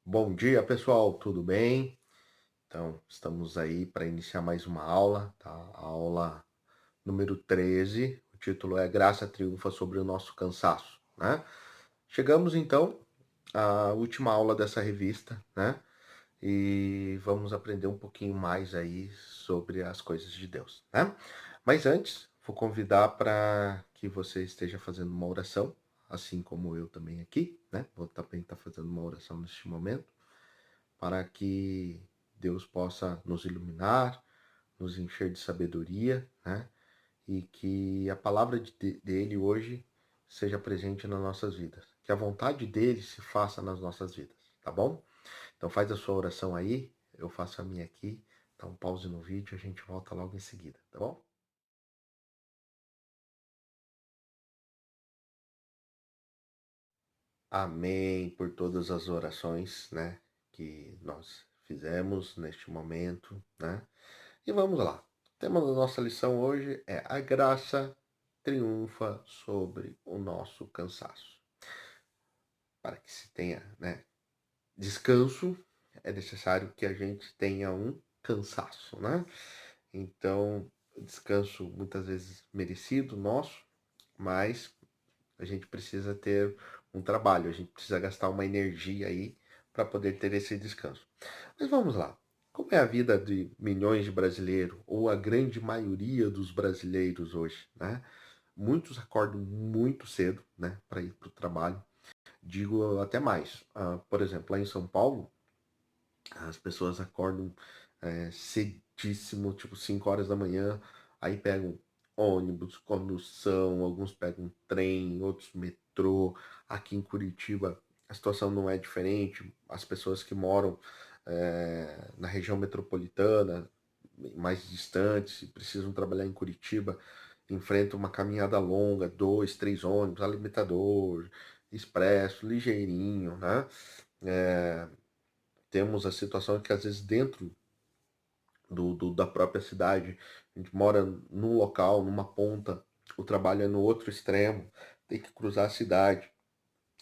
Bom dia, pessoal, tudo bem? Então, estamos aí para iniciar mais uma aula, tá? A aula número 13. O título é Graça Triunfa sobre o Nosso Cansaço, né? Chegamos então à última aula dessa revista, né? E vamos aprender um pouquinho mais aí sobre as coisas de Deus, né? Mas antes, vou convidar para que você esteja fazendo uma oração, assim como eu também aqui, né? Vou também estar fazendo uma oração neste momento para que Deus possa nos iluminar, nos encher de sabedoria, né? E que a palavra dele hoje seja presente nas nossas vidas. Que a vontade dele se faça nas nossas vidas, tá bom? Então faz a sua oração aí, eu faço a minha aqui, dá um pause no vídeo, a gente volta logo em seguida, tá bom? Amém por todas as orações, né, que nós fizemos neste momento, né? E vamos lá. O tema da nossa lição hoje é a graça triunfa sobre o nosso cansaço. Para que se tenha, né, descanso, é necessário que a gente tenha um cansaço, né? Então, descanso muitas vezes merecido nosso, mas a gente precisa ter um trabalho, a gente precisa gastar uma energia aí para poder ter esse descanso. Mas vamos lá. Como é a vida de milhões de brasileiros, ou a grande maioria dos brasileiros hoje, né? Muitos acordam muito cedo, né, para ir para o trabalho. Digo até mais. Por exemplo, lá em São Paulo, as pessoas acordam cedíssimo, tipo 5 horas da manhã, aí pegam ônibus, condução, alguns pegam trem, outros metrô. Aqui em Curitiba a situação não é diferente. As pessoas que moram na região metropolitana, mais distantes, e precisam trabalhar em Curitiba, enfrentam uma caminhada longa, 2, 3 ônibus, alimentador, expresso, ligeirinho, né? É, temos a situação que às vezes dentro da própria cidade, a gente mora num local, numa ponta, o trabalho é no outro extremo, tem que cruzar a cidade,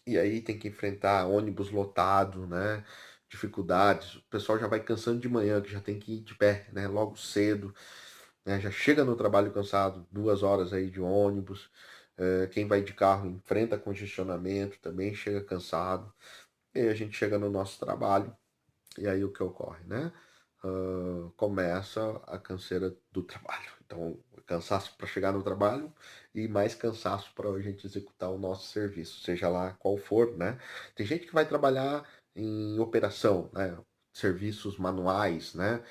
e aí tem que enfrentar ônibus lotado, né? Dificuldades, o pessoal já vai cansando de manhã, que já tem que ir de pé, né? Logo cedo, né? Já chega no trabalho cansado, 2 horas aí de ônibus. Quem vai de carro enfrenta congestionamento, também chega cansado. E aí a gente chega no nosso trabalho, e aí o que ocorre, né? Começa a canseira do trabalho. Então, cansaço para chegar no trabalho e mais cansaço para a gente executar o nosso serviço, seja lá qual for, né? Tem gente que vai trabalhar em operação, né? Serviços manuais, né?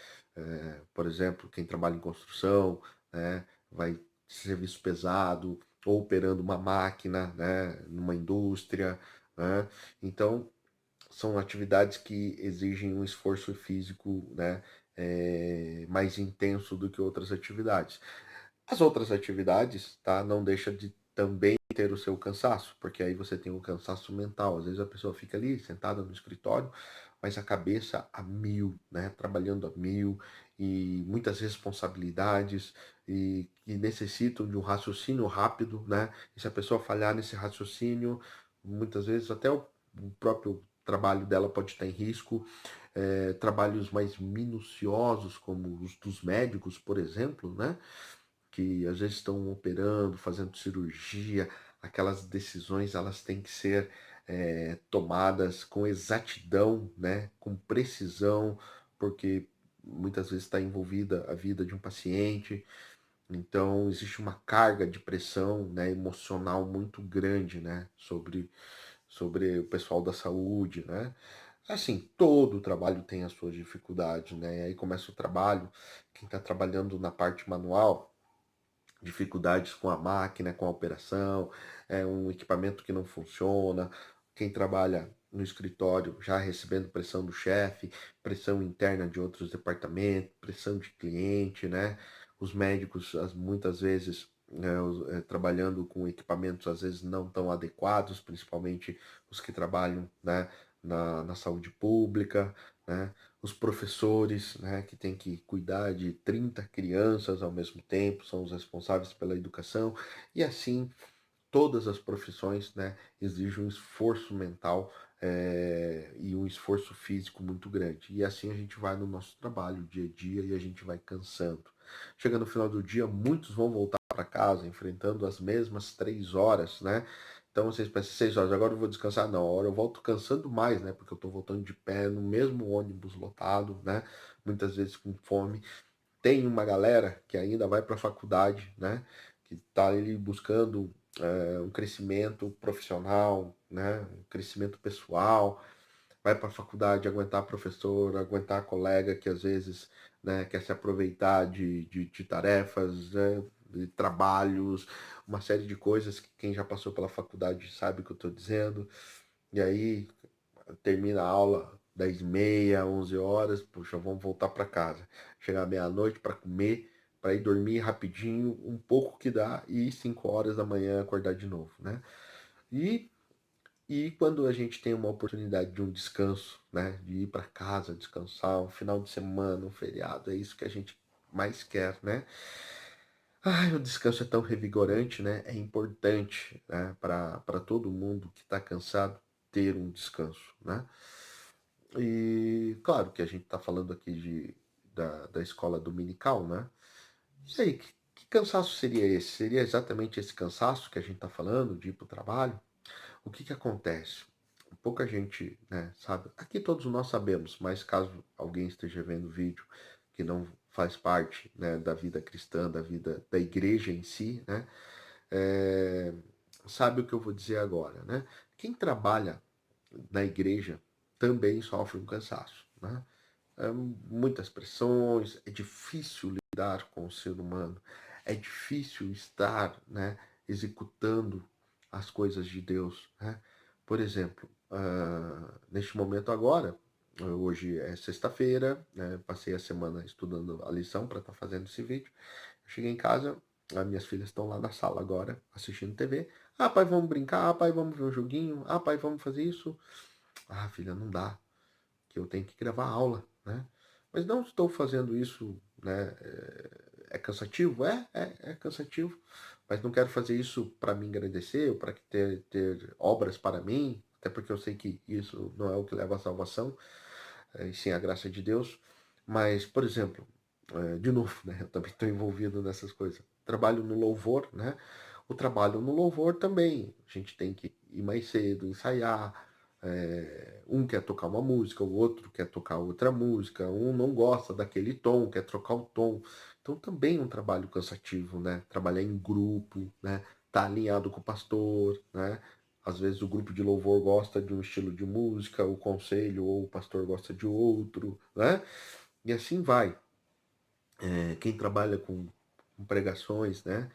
Por exemplo, quem trabalha em construção, né? Vai serviço pesado, ou operando uma máquina, né? Numa indústria, né? Então, são atividades que exigem um esforço físico, né, mais intenso do que outras atividades. As outras atividades, tá, não deixa de também ter o seu cansaço, porque aí você tem um cansaço mental. Às vezes a pessoa fica ali sentada no escritório, mas a cabeça a mil, né, trabalhando a mil, e muitas responsabilidades e que necessitam de um raciocínio rápido, né? E se a pessoa falhar nesse raciocínio, muitas vezes até o próprio trabalho dela pode estar em risco. Trabalhos mais minuciosos, como os dos médicos, por exemplo, né? Que às vezes estão operando, fazendo cirurgia, aquelas decisões elas têm que ser tomadas com exatidão, né? Com precisão, porque muitas vezes está envolvida a vida de um paciente. Então existe uma carga de pressão, né, emocional muito grande, né, sobre o pessoal da saúde, né? Assim, todo o trabalho tem as suas dificuldades, né? Aí começa o trabalho, quem está trabalhando na parte manual, dificuldades com a máquina, com a operação, um equipamento que não funciona, quem trabalha no escritório já recebendo pressão do chefe, pressão interna de outros departamentos, pressão de cliente, né? Os médicos, muitas vezes, né, trabalhando com equipamentos às vezes não tão adequados, principalmente os que trabalham, né, na saúde pública, né? Os professores, né, que têm que cuidar de 30 crianças ao mesmo tempo, são os responsáveis pela educação, e assim todas as profissões, né, exigem um esforço mental e um esforço físico muito grande. E assim a gente vai no nosso trabalho, dia a dia, e a gente vai cansando. Chega no final do dia, muitos vão voltar para casa enfrentando as mesmas 3 horas, né? Então vocês pensam, 6 horas, agora eu vou descansar. Não, agora eu volto cansando mais, né? Porque eu tô voltando de pé no mesmo ônibus lotado, né? Muitas vezes com fome. Tem uma galera que ainda vai para a faculdade, né? Que está ali buscando um crescimento profissional, né? Um crescimento pessoal, vai para a faculdade aguentar professor, aguentar colega que às vezes, né, quer se aproveitar de tarefas, né, de trabalhos, uma série de coisas que quem já passou pela faculdade sabe o que eu estou dizendo. E aí termina a aula 10h30, 11 horas, puxa, vamos voltar para casa. Chegar meia-noite para comer, para ir dormir rapidinho, um pouco que dá, e 5 horas da manhã acordar de novo, né? E, e quando a gente tem uma oportunidade de um descanso, né? De ir para casa, descansar, um final de semana, um feriado, é isso que a gente mais quer, né? Ai, o descanso é tão revigorante, né? É importante, né? Para todo mundo que está cansado ter um descanso, né? E claro que a gente está falando aqui da escola dominical, né? E aí, que cansaço seria esse? Seria exatamente esse cansaço que a gente está falando de ir para o trabalho? O que acontece? Pouca gente, né, sabe. Aqui todos nós sabemos, mas caso alguém esteja vendo o vídeo que não faz parte, né, da vida cristã, da vida da igreja em si, né, é, sabe o que eu vou dizer agora, né? Quem trabalha na igreja também sofre um cansaço, né? Muitas pressões, é difícil lidar com o ser humano, é difícil estar, né, executando as coisas de Deus, né? Por exemplo, neste momento agora, hoje é sexta-feira, né, passei a semana estudando a lição para estar fazendo esse vídeo. Eu cheguei em casa, as minhas filhas estão lá na sala agora, assistindo TV. Ah, pai, vamos brincar. Ah, pai, vamos ver um joguinho. Ah, pai, vamos fazer isso. Ah, filha, não dá, que eu tenho que gravar aula, né? Mas não estou fazendo isso, né? É cansativo? É cansativo. Mas não quero fazer isso para me engrandecer, ou para ter obras para mim, até porque eu sei que isso não é o que leva à salvação, e sim a graça de Deus. Mas, por exemplo, de novo, né? Eu também estou envolvido nessas coisas. Trabalho no louvor, né? O trabalho no louvor também. A gente tem que ir mais cedo, ensaiar. Um quer tocar uma música, o outro quer tocar outra música, um não gosta daquele tom, quer trocar o tom. Então também é um trabalho cansativo, né? Trabalhar em grupo, né? Tá alinhado com o pastor, né? Às vezes o grupo de louvor gosta de um estilo de música, o conselho ou o pastor gosta de outro, né? E assim vai. Quem trabalha com pregações, né?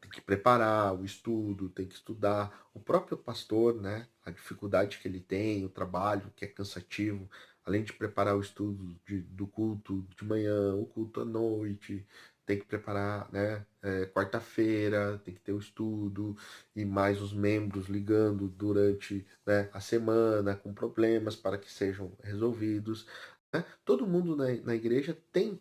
Tem que preparar o estudo, tem que estudar. O próprio pastor, né? A dificuldade que ele tem, o trabalho que é cansativo, além de preparar o estudo do culto de manhã, o culto à noite, tem que preparar, né? Quarta-feira tem que ter o estudo e mais os membros ligando durante, né, a semana com problemas para que sejam resolvidos, né? Todo mundo na igreja tem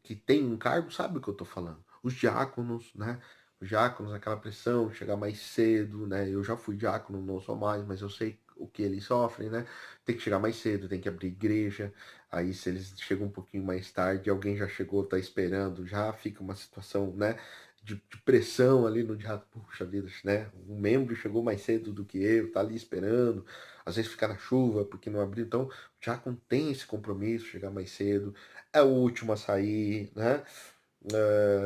que tem um cargo, sabe o que eu estou falando? Os diáconos, né? Os diáconos, aquela pressão, chegar mais cedo, né? Eu já fui diácono, não sou mais, mas eu sei o que eles sofrem, né? Tem que chegar mais cedo, tem que abrir igreja. Aí, se eles chegam um pouquinho mais tarde, alguém já chegou, tá esperando, já fica uma situação, né? De pressão ali no diácono. Puxa vida, né? Um membro chegou mais cedo do que eu, tá ali esperando. Às vezes fica na chuva porque não abriu. Então, o diácono tem esse compromisso, chegar mais cedo, é o último a sair, né?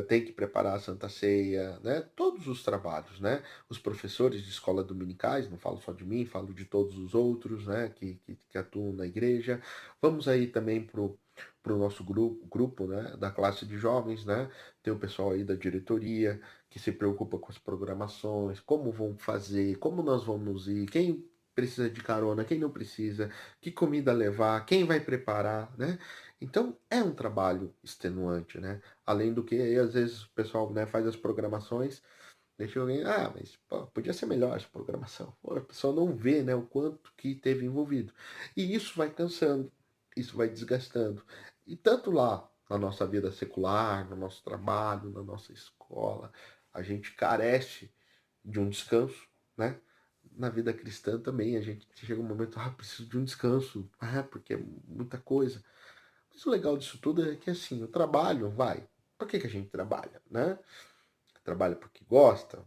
Tem que preparar a Santa Ceia, né? Todos os trabalhos, né? Os professores de escola dominicais, não falo só de mim, falo de todos os outros, né? Que atuam na igreja. Vamos aí também pro nosso grupo, né? Da classe de jovens, né? Tem o pessoal aí da diretoria que se preocupa com as programações, como vão fazer, como nós vamos ir, quem precisa de carona, quem não precisa, que comida levar, quem vai preparar, né? Então é um trabalho extenuante, né? Além do que, aí, às vezes o pessoal, né, faz as programações, deixa alguém, mas pô, podia ser melhor essa programação. Pô, a pessoa não vê, né, o quanto que teve envolvido. E isso vai cansando, isso vai desgastando. E tanto lá na nossa vida secular, no nosso trabalho, na nossa escola, a gente carece de um descanso, né? Na vida cristã também, a gente chega um momento, preciso de um descanso, porque é muita coisa. Mas o legal disso tudo é que, assim, o trabalho, por que a gente trabalha, né? Trabalha porque gosta,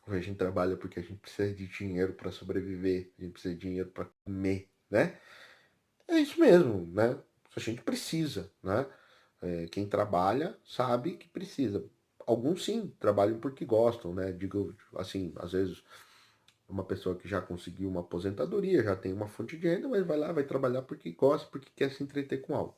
ou a gente trabalha porque a gente precisa de dinheiro para sobreviver, a gente precisa de dinheiro para comer, né? É isso mesmo, né? A gente precisa, né? Quem trabalha sabe que precisa. Alguns sim, trabalham porque gostam, né? Digo assim, às vezes uma pessoa que já conseguiu uma aposentadoria, já tem uma fonte de renda, mas vai lá, vai trabalhar porque gosta, porque quer se entreter com algo.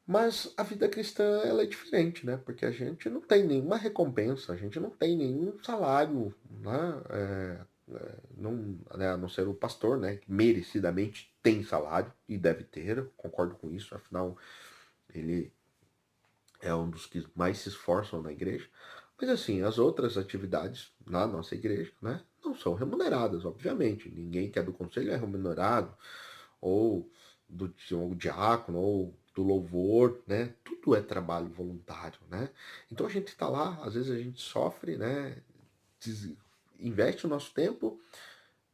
Mas a vida cristã ela é diferente, né? Porque a gente não tem nenhuma recompensa, a gente não tem nenhum salário, né? Não, né? A não ser o pastor, né? Que merecidamente tem salário e deve ter, eu concordo com isso, afinal ele é um dos que mais se esforçam na igreja. Mas assim, as outras atividades na nossa igreja, né? Não são remuneradas, obviamente. Ninguém que é do conselho é remunerado, ou do diácono, ou do louvor, né? Tudo é trabalho voluntário, né? Então a gente está lá, às vezes a gente sofre, né? Investe o nosso tempo.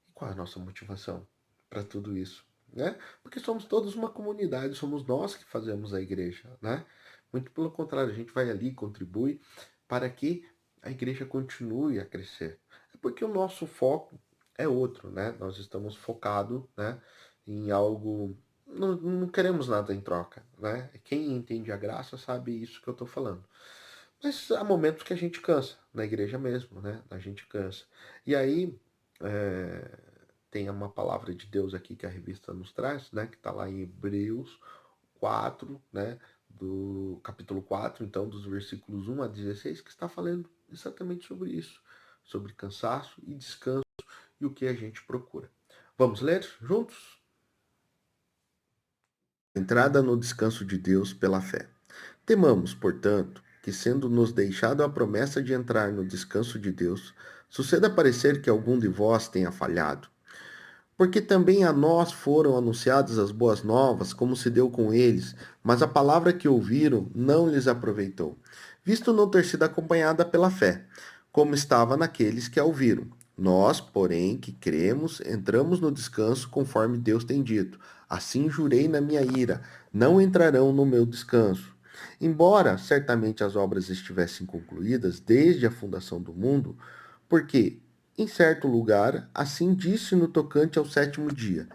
E qual é a nossa motivação para tudo isso, né? Porque somos todos uma comunidade, somos nós que fazemos a igreja, né? Muito pelo contrário, a gente vai ali, contribui para que a igreja continue a crescer. É porque o nosso foco é outro, né? Nós estamos focados, né, em algo. Não queremos nada em troca, né? Quem entende a graça sabe isso que eu estou falando. Mas há momentos que a gente cansa, na igreja mesmo, né? A gente cansa. E aí, é, tem uma palavra de Deus aqui que a revista nos traz, né? Que está lá em Hebreus 4, né? Do capítulo 4, então, dos versículos 1 a 16, que está falando exatamente sobre isso. Sobre cansaço e descanso e o que a gente procura. Vamos ler juntos? Entrada no descanso de Deus pela fé. Temamos, portanto, que, sendo nos deixado a promessa de entrar no descanso de Deus, suceda parecer que algum de vós tenha falhado. Porque também a nós foram anunciadas as boas novas, como se deu com eles, mas a palavra que ouviram não lhes aproveitou, visto não ter sido acompanhada pela fé, como estava naqueles que a ouviram. Nós, porém, que cremos, entramos no descanso conforme Deus tem dito. Assim jurei na minha ira: não entrarão no meu descanso. Embora certamente as obras estivessem concluídas desde a fundação do mundo, porque em certo lugar, assim disse no tocante ao sétimo dia: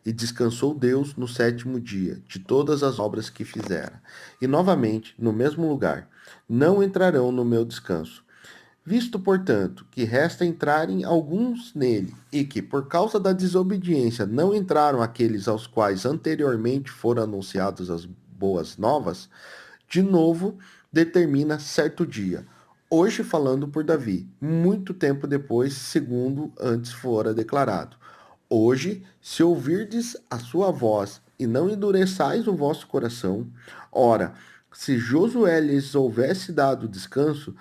e descansou Deus no sétimo dia de todas as obras que fizera. E novamente, no mesmo lugar: não entrarão no meu descanso. Visto, portanto, que resta entrarem alguns nele, e que, por causa da desobediência, não entraram aqueles aos quais anteriormente foram anunciadas as boas novas, de novo determina certo dia, hoje falando por Davi, muito tempo depois, segundo antes fora declarado. Hoje, se ouvirdes a sua voz e não endureçais o vosso coração, ora, se Josué lhes houvesse dado descanso,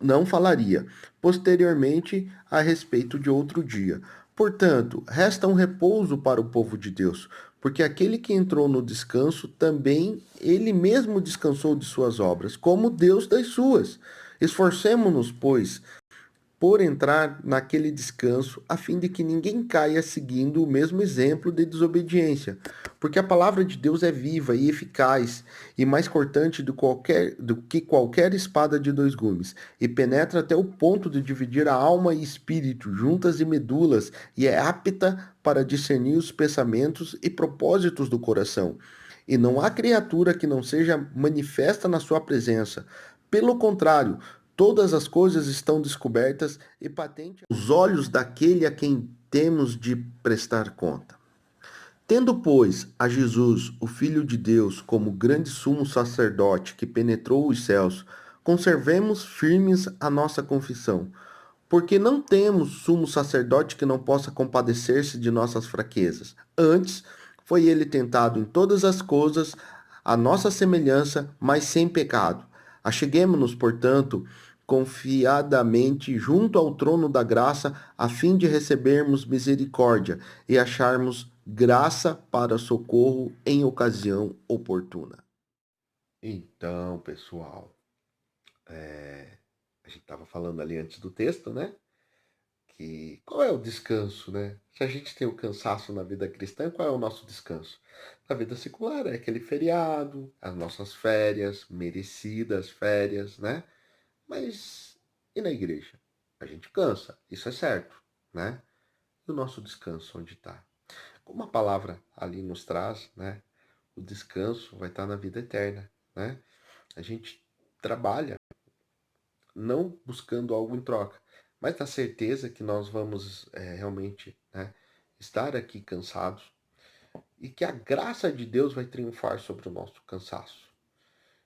não falaria posteriormente a respeito de outro dia. Portanto, resta um repouso para o povo de Deus, porque aquele que entrou no descanso também ele mesmo descansou de suas obras, como Deus das suas. Esforcemo-nos, pois, por entrar naquele descanso, a fim de que ninguém caia seguindo o mesmo exemplo de desobediência. Porque a palavra de Deus é viva e eficaz, e mais cortante do que qualquer espada de dois gumes, e penetra até o ponto de dividir a alma e espírito, juntas e medulas, e é apta para discernir os pensamentos e propósitos do coração. E não há criatura que não seja manifesta na sua presença. Pelo contrário, todas as coisas estão descobertas e patentes aos olhos daquele a quem temos de prestar conta. Tendo, pois, a Jesus, o Filho de Deus, como grande sumo sacerdote que penetrou os céus, conservemos firmes a nossa confissão, porque não temos sumo sacerdote que não possa compadecer-se de nossas fraquezas. Antes, foi ele tentado em todas as coisas, a nossa semelhança, mas sem pecado. Acheguemo-nos, portanto, confiadamente junto ao trono da graça, a fim de recebermos misericórdia e acharmos graça para socorro em ocasião oportuna. Então, pessoal, A gente estava falando ali antes do texto, né? Que qual é o descanso, né? Se a gente tem o cansaço na vida cristã, qual é o nosso descanso? Na vida secular é aquele feriado, as nossas férias, merecidas férias, né? Mas e na igreja? A gente cansa, isso é certo, né? E o nosso descanso onde está? Como a palavra ali nos traz, né? O descanso vai estar na vida eterna, né? A gente trabalha não buscando algo em troca, mas na certeza que nós vamos realmente, né, estar aqui cansados e que a graça de Deus vai triunfar sobre o nosso cansaço,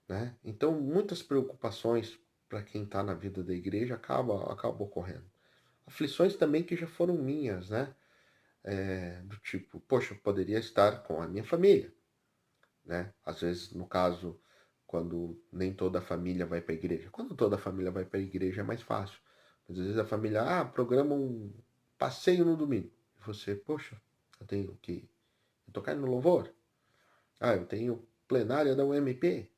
né? Então, muitas preocupações para quem está na vida da igreja acabam ocorrendo. Aflições também que já foram minhas, né? Do tipo, poxa, eu poderia estar com a minha família, né? Às vezes, no caso, quando nem toda a família vai para a igreja. Quando toda a família vai para a igreja é mais fácil. Mas às vezes a família, programa um passeio no domingo. E você, poxa, eu tenho que tocar no louvor. Eu tenho plenária da UMP.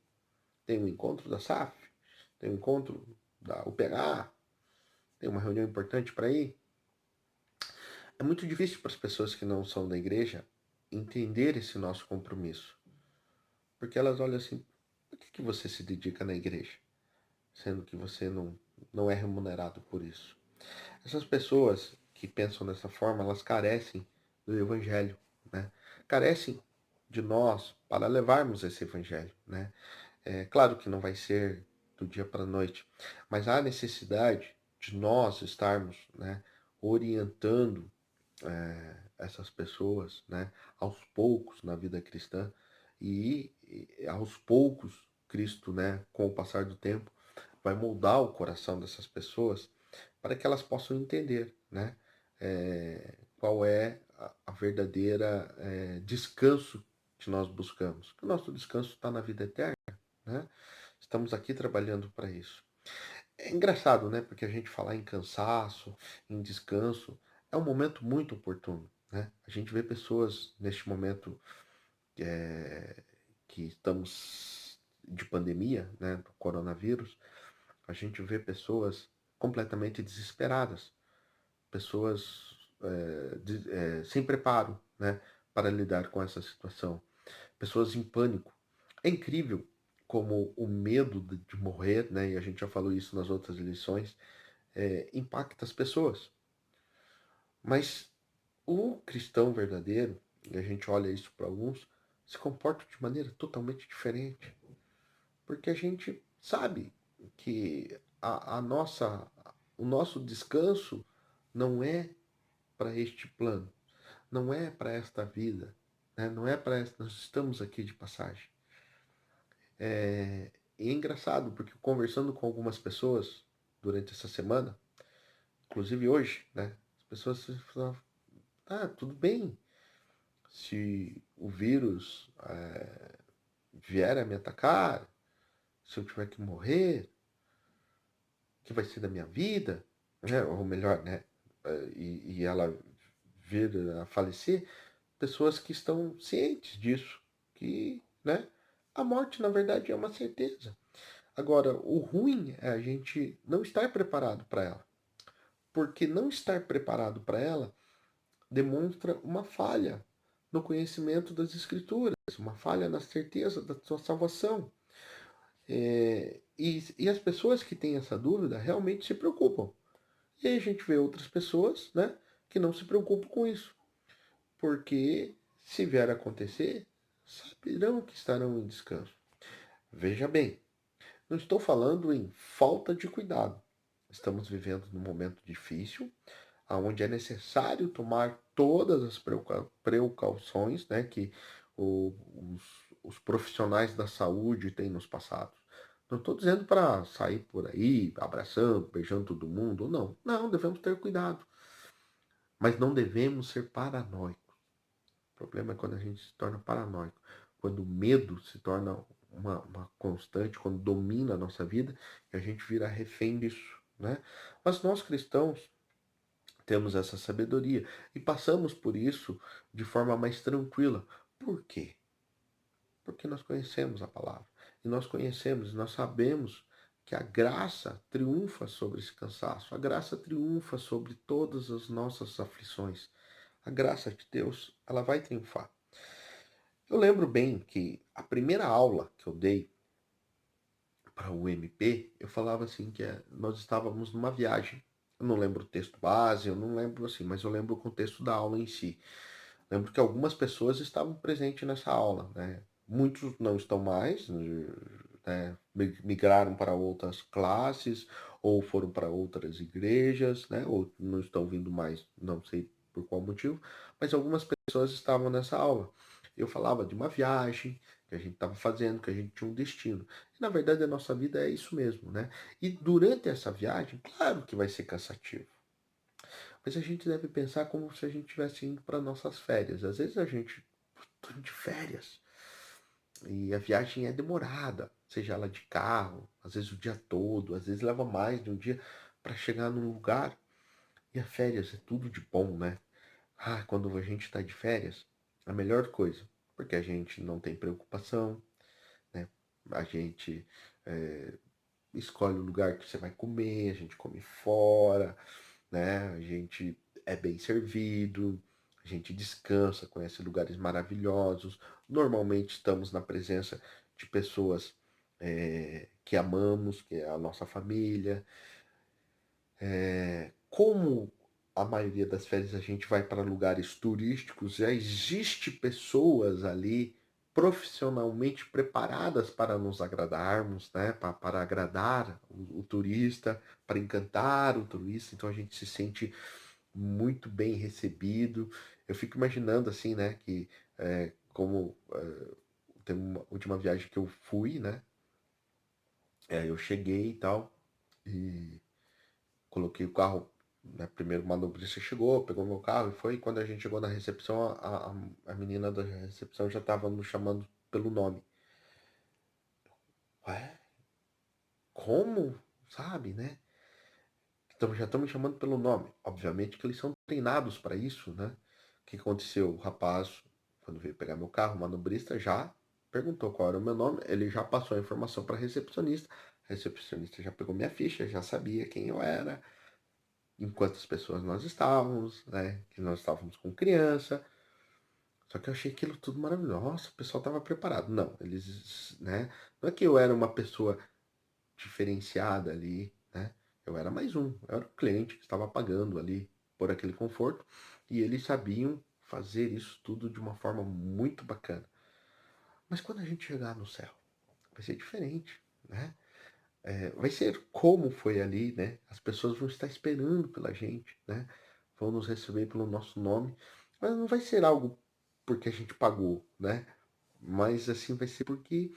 Tenho um encontro da SAF. Tenho um encontro da UPH. Tenho uma reunião importante para ir. É muito difícil para as pessoas que não são da igreja entender esse nosso compromisso. Porque elas olham assim, por que você se dedica na igreja? Sendo que você não é remunerado por isso. Essas pessoas que pensam dessa forma, elas carecem do evangelho, né? Carecem de nós para levarmos esse evangelho, né? É claro que não vai ser do dia para a noite, mas há necessidade de nós estarmos, né, orientando essas pessoas, né, aos poucos na vida cristã e aos poucos Cristo, né, com o passar do tempo, vai moldar o coração dessas pessoas para que elas possam entender, né, qual é a verdadeira descanso que nós buscamos. O nosso descanso está na vida eterna, né? Estamos aqui trabalhando para isso. É engraçado, né? Porque a gente falar em cansaço, em descanso, é um momento muito oportuno, né? A gente vê pessoas neste momento que estamos de pandemia, né? Do coronavírus, a gente vê pessoas completamente desesperadas, pessoas sem preparo, né? Para lidar com essa situação, pessoas em pânico. É incrível como o medo de morrer, né? E a gente já falou isso nas outras lições, impacta as pessoas. Mas o cristão verdadeiro, e a gente olha isso para alguns, se comporta de maneira totalmente diferente. Porque a gente sabe que o nosso descanso não é para este plano, não é para esta vida, né? Não é para esta, nós estamos aqui de passagem. E é engraçado, porque conversando com algumas pessoas durante essa semana, inclusive hoje, né? As pessoas falam, tudo bem, se o vírus vier a me atacar, se eu tiver que morrer, o que vai ser da minha vida, né? Ou melhor, né? E ela vir a falecer, pessoas que estão cientes disso, que, né? A morte, na verdade, é uma certeza. Agora, o ruim é a gente não estar preparado para ela. Porque não estar preparado para ela demonstra uma falha no conhecimento das Escrituras, uma falha na certeza da sua salvação. E as pessoas que têm essa dúvida realmente se preocupam. E aí a gente vê outras pessoas, né, que não se preocupam com isso. Porque se vier a acontecer, saberão que estarão em descanso. Veja bem, não estou falando em falta de cuidado. Estamos vivendo num momento difícil, onde é necessário tomar todas as precauções, né, que os profissionais da saúde têm nos passado. Não estou dizendo para sair por aí abraçando, beijando todo mundo, não. Não, devemos ter cuidado. Mas não devemos ser paranoicos. O problema é quando a gente se torna paranoico. Quando o medo se torna uma constante, quando domina a nossa vida, e a gente vira refém disso, né? Mas nós cristãos temos essa sabedoria e passamos por isso de forma mais tranquila. Por quê? Porque nós conhecemos a palavra. E nós conhecemos, nós sabemos que a graça triunfa sobre esse cansaço, a graça triunfa sobre todas as nossas aflições. A graça de Deus, ela vai triunfar. Eu lembro bem que a primeira aula que eu dei para o MP, eu falava assim que nós estávamos numa viagem. Eu não lembro o texto base, eu não lembro assim, mas eu lembro o contexto da aula em si. Lembro que algumas pessoas estavam presentes nessa aula, né? Muitos não estão mais, né? Migraram para outras classes ou foram para outras igrejas, né? Ou não estão vindo mais, não sei por qual motivo, mas algumas pessoas estavam nessa aula. Eu falava de uma viagem que a gente estava fazendo, que a gente tinha um destino. E, na verdade, a nossa vida é isso mesmo, né? E durante essa viagem, claro que vai ser cansativo. Mas a gente deve pensar como se a gente estivesse indo para nossas férias. Às vezes a gente tô de férias e a viagem é demorada, seja ela de carro, às vezes o dia todo, às vezes leva mais de um dia para chegar num lugar. E a férias é tudo de bom, né? Ah, quando a gente está de férias, a melhor coisa, porque a gente não tem preocupação, né? A gente é, escolhe o lugar que você vai comer, a gente come fora, né? A gente é bem servido, a gente descansa, conhece lugares maravilhosos. Normalmente estamos na presença de pessoas que amamos, que é a nossa família. Como a maioria das férias a gente vai para lugares turísticos, já existe pessoas ali profissionalmente preparadas para nos agradarmos, né? Para agradar o turista, para encantar o turista. Então a gente se sente muito bem recebido. Eu fico imaginando assim, né? Que como tem uma última viagem que eu fui, né? Eu cheguei e tal e coloquei o carro, né, primeiro o manobrista chegou, pegou meu carro e foi. Quando a gente chegou na recepção, a menina da recepção já estava nos chamando pelo nome. Ué, como? Sabe, né? Então já estão me chamando pelo nome. Obviamente que eles são treinados para isso, né? O que aconteceu? O rapaz, quando veio pegar meu carro, o manobrista já perguntou qual era o meu nome, ele já passou a informação para a recepcionista. A recepcionista já pegou minha ficha, já sabia quem eu era, em quantas pessoas nós estávamos, né? Que nós estávamos com criança. Só que eu achei aquilo tudo maravilhoso. Nossa, o pessoal estava preparado. Não, eles, né? Não é que eu era uma pessoa diferenciada ali, né? Eu era mais um. Eu era o cliente que estava pagando ali por aquele conforto. E eles sabiam fazer isso tudo de uma forma muito bacana. Mas quando a gente chegar no céu, vai ser diferente, né? Vai ser como foi ali, né? As pessoas vão estar esperando pela gente, né? Vão nos receber pelo nosso nome, mas não vai ser algo porque a gente pagou, né? Mas assim vai ser porque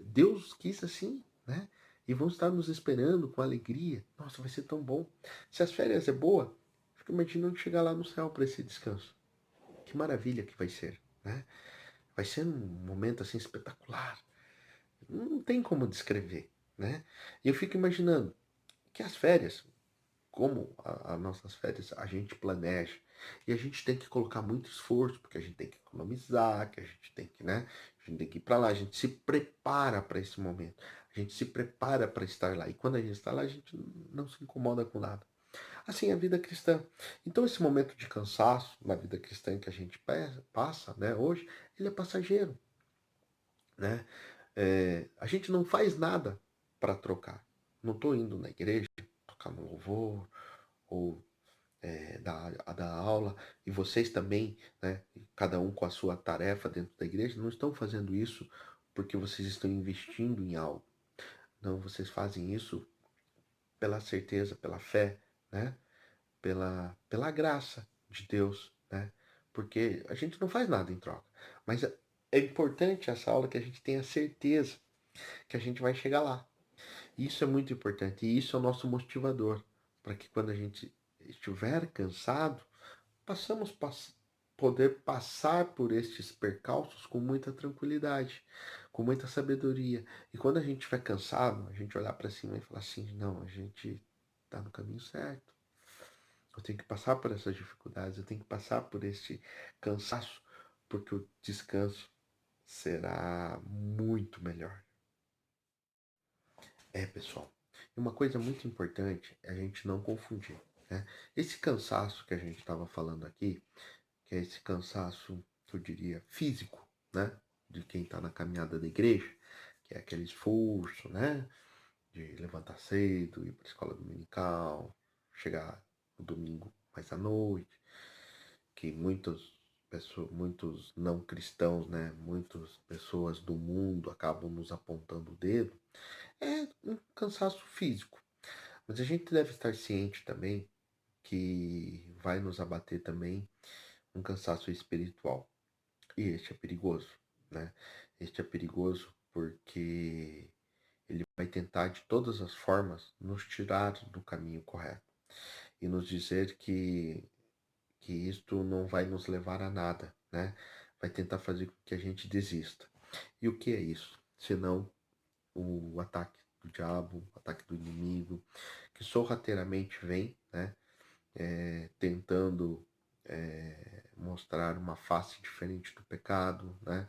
Deus quis assim, né? E vão estar nos esperando com alegria. Nossa, vai ser tão bom. Se as férias é boa, fico imaginando chegar lá no céu para esse descanso. Que maravilha que vai ser, né? Vai ser um momento assim espetacular. Não tem como descrever, né? E eu fico imaginando que as férias, como as nossas férias, a gente planeja e a gente tem que colocar muito esforço, porque a gente tem que economizar, que a gente tem que, né? A gente tem que ir para lá, a gente se prepara para esse momento, a gente se prepara para estar lá. E quando a gente está lá, a gente não se incomoda com nada. Assim é a vida cristã. Então esse momento de cansaço na vida cristã que a gente passa, né, hoje, ele é passageiro, né? A gente não faz nada para trocar. Não estou indo na igreja tocar no louvor ou dar aula, e vocês também, né, cada um com a sua tarefa dentro da igreja, não estão fazendo isso porque vocês estão investindo em algo. Não, vocês fazem isso pela certeza, pela fé, né, pela graça de Deus, né, porque a gente não faz nada em troca. Mas é importante essa aula que a gente tenha certeza que a gente vai chegar lá. Isso é muito importante e isso é o nosso motivador para que quando a gente estiver cansado, possamos poder passar por estes percalços com muita tranquilidade, com muita sabedoria. E quando a gente estiver cansado, a gente olhar para cima e falar assim: não, a gente está no caminho certo. Eu tenho que passar por essas dificuldades, eu tenho que passar por este cansaço, porque o descanso será muito melhor. Pessoal, e uma coisa muito importante é a gente não confundir, né? Esse cansaço que a gente estava falando aqui, que é esse cansaço, que eu diria, físico, né? De quem está na caminhada da igreja, que é aquele esforço, né? De levantar cedo, ir para a escola dominical, chegar no domingo mais à noite, que muitos não cristãos, né? Muitas pessoas do mundo acabam nos apontando o dedo. É um cansaço físico, mas a gente deve estar ciente também que vai nos abater também um cansaço espiritual. E este é perigoso, né? Este é perigoso porque ele vai tentar de todas as formas nos tirar do caminho correto e nos dizer que isto não vai nos levar a nada, né? Vai tentar fazer com que a gente desista. E o que é isso? Senão o ataque do diabo, o ataque do inimigo, que sorrateiramente vem, né? Tentando mostrar uma face diferente do pecado, né?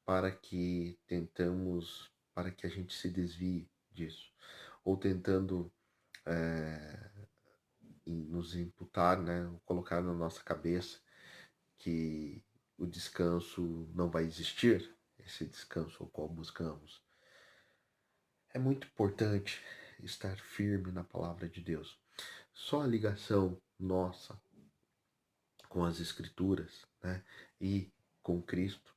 Para que a gente se desvie disso, ou tentando é, nos imputar, né? Colocar na nossa cabeça que o descanso não vai existir, esse descanso ao qual buscamos. É muito importante estar firme na palavra de Deus. Só a ligação nossa com as Escrituras, né, e com Cristo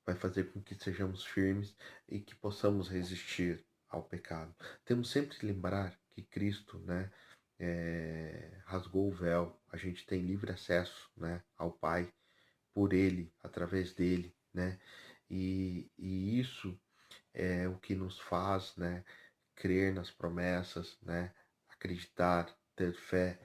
vai fazer com que sejamos firmes e que possamos resistir ao pecado. Temos sempre que lembrar que Cristo, né, rasgou o véu. A gente tem livre acesso, né, ao Pai por Ele, através dele, né, e isso é o que nos faz, né, crer nas promessas, né, acreditar, ter fé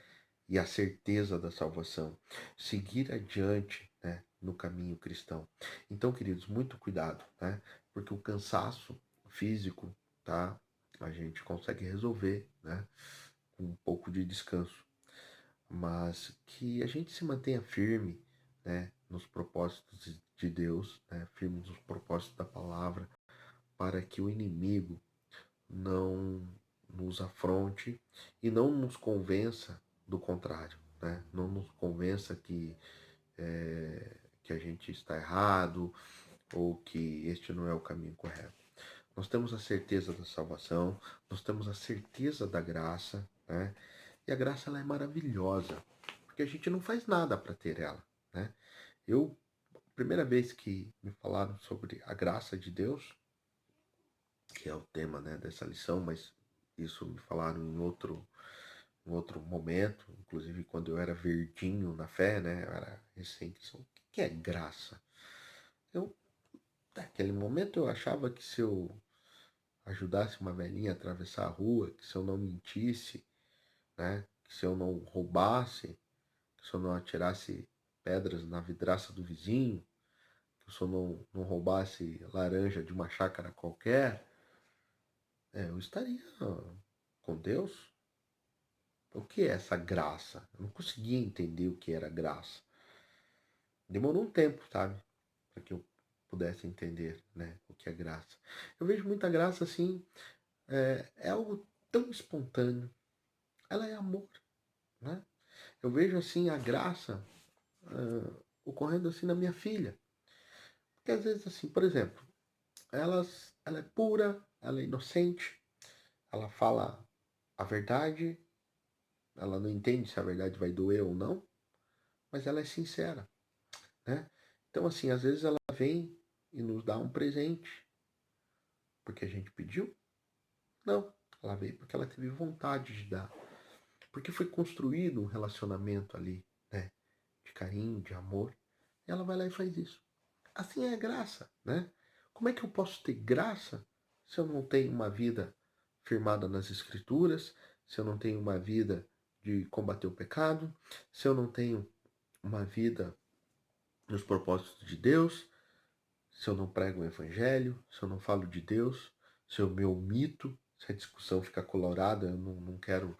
e a certeza da salvação, seguir adiante, né, no caminho cristão. Então, queridos, muito cuidado, né, porque o cansaço físico, tá, a gente consegue resolver, né, com um pouco de descanso, mas que a gente se mantenha firme, né, nos propósitos de Deus, né, firme nos propósitos da palavra, para que o inimigo não nos afronte e não nos convença do contrário, né? Não nos convença que a gente está errado ou que este não é o caminho correto. Nós temos a certeza da salvação, nós temos a certeza da graça, né? E a graça ela é maravilhosa, porque a gente não faz nada para ter ela, né? Eu, primeira vez que me falaram sobre a graça de Deus, que é o tema, né, dessa lição, mas isso me falaram em outro momento, inclusive quando eu era verdinho na fé, né, eu era recém-cristão. O que é graça? Eu, naquele momento eu achava que se eu ajudasse uma velhinha a atravessar a rua, que se eu não mentisse, né, que se eu não roubasse, que se eu não atirasse pedras na vidraça do vizinho, que se eu não roubasse laranja de uma chácara qualquer, eu estaria com Deus. O que é essa graça? Eu não conseguia entender o que era graça. Demorou um tempo, sabe? Para que eu pudesse entender, né, o que é graça. Eu vejo muita graça assim, é algo tão espontâneo. Ela é amor, né? Eu vejo assim a graça ocorrendo assim na minha filha. Porque às vezes assim, por exemplo, ela é pura, ela é inocente, ela fala a verdade, ela não entende se a verdade vai doer ou não, mas ela é sincera, né? Então, assim, às vezes ela vem e nos dá um presente porque a gente pediu? Não. Ela veio porque ela teve vontade de dar. Porque foi construído um relacionamento ali, né? De carinho, de amor. E ela vai lá e faz isso. Assim é a graça, né? Como é que eu posso ter graça se eu não tenho uma vida firmada nas Escrituras, se eu não tenho uma vida de combater o pecado, se eu não tenho uma vida nos propósitos de Deus, se eu não prego o evangelho, se eu não falo de Deus, se eu me omito, se a discussão fica colorada, eu não quero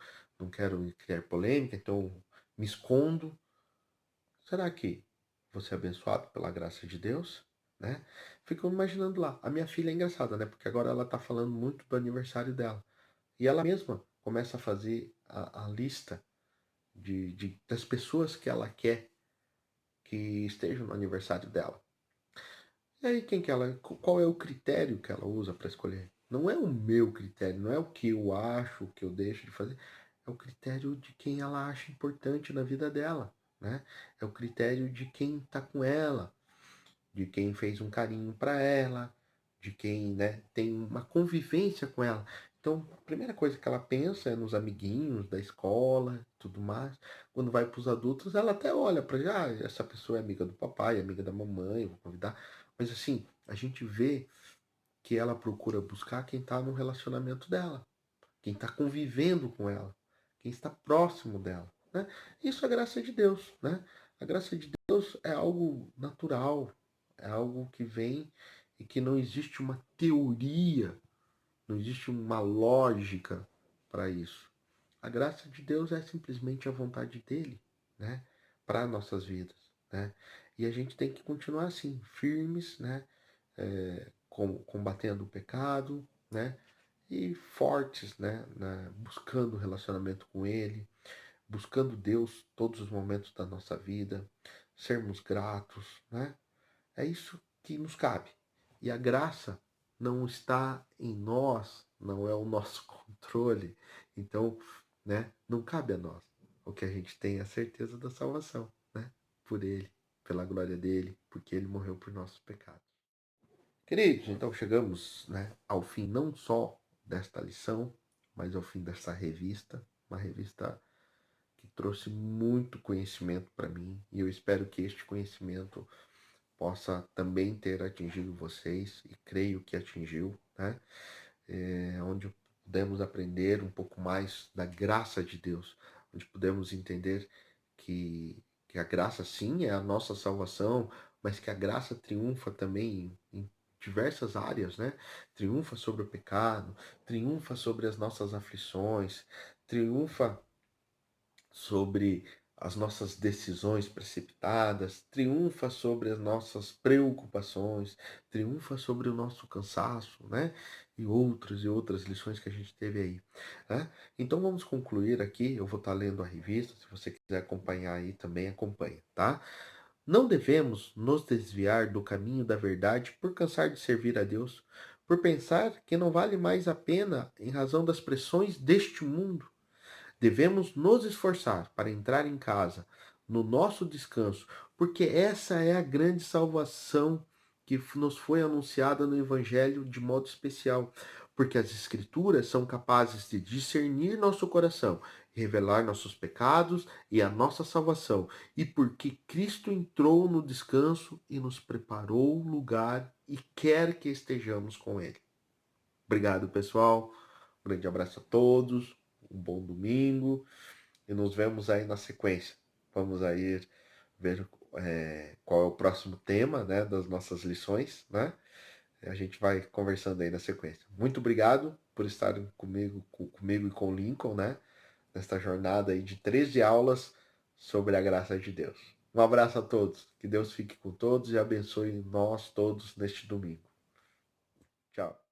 criar polêmica, então me escondo. Será que vou ser abençoado pela graça de Deus? Né? Fico imaginando lá. A minha filha é engraçada, né? Porque agora ela tá falando muito do aniversário dela. E ela mesma começa a fazer a lista das pessoas que ela quer que estejam no aniversário dela. E aí, qual é o critério que ela usa para escolher? Não é o meu critério, não é o que eu acho, o que eu deixo de fazer, é o critério de quem ela acha importante na vida dela, né? É o critério de quem está com ela, de quem fez um carinho para ela, de quem, né, tem uma convivência com ela. Então, a primeira coisa que ela pensa é nos amiguinhos da escola, tudo mais. Quando vai para os adultos, ela até olha para já, essa pessoa é amiga do papai, amiga da mamãe, vou convidar. Mas assim, a gente vê que ela procura buscar quem está no relacionamento dela, quem está convivendo com ela, quem está próximo dela, né? Isso é graça de Deus, né? A graça de Deus é algo natural, é algo que vem e que não existe uma teoria, não existe uma lógica para isso. A graça de Deus é simplesmente a vontade dele, né, para nossas vidas, né? E a gente tem que continuar assim, firmes, né, combatendo o pecado, né, e fortes, né, buscando relacionamento com Ele, buscando Deus todos os momentos da nossa vida, sermos gratos, né? É isso que nos cabe. E a graça não está em nós, não é o nosso controle. Então, né, não cabe a nós. O que a gente tem é a certeza da salvação, né? Por Ele, pela glória dele, porque Ele morreu por nossos pecados. Queridos, então chegamos, né, ao fim não só desta lição, mas ao fim dessa revista, uma revista que trouxe muito conhecimento para mim e eu espero que este conhecimento possa também ter atingido vocês e creio que atingiu, né? Onde pudemos aprender um pouco mais da graça de Deus, onde pudemos entender que a graça sim é a nossa salvação, mas que a graça triunfa também em diversas áreas, né? Triunfa sobre o pecado, triunfa sobre as nossas aflições, triunfa sobre as nossas decisões precipitadas, triunfa sobre as nossas preocupações, triunfa sobre o nosso cansaço, né? E outras lições que a gente teve aí, né? Então vamos concluir aqui, eu vou estar lendo a revista, se você quiser acompanhar aí também acompanha, tá? Não devemos nos desviar do caminho da verdade por cansar de servir a Deus, por pensar que não vale mais a pena em razão das pressões deste mundo. Devemos nos esforçar para entrar em casa, no nosso descanso, porque essa é a grande salvação que nos foi anunciada no Evangelho de modo especial, porque as Escrituras são capazes de discernir nosso coração, revelar nossos pecados e a nossa salvação, e porque Cristo entrou no descanso e nos preparou o lugar e quer que estejamos com Ele. Obrigado, pessoal. Um grande abraço a todos. Um bom domingo. E nos vemos aí na sequência. Vamos aí ver qual é o próximo tema, né, das nossas lições, né? A gente vai conversando aí na sequência. Muito obrigado por estarem comigo e com o Lincoln, né? Nesta jornada aí de 13 aulas sobre a graça de Deus. Um abraço a todos. Que Deus fique com todos e abençoe nós todos neste domingo. Tchau.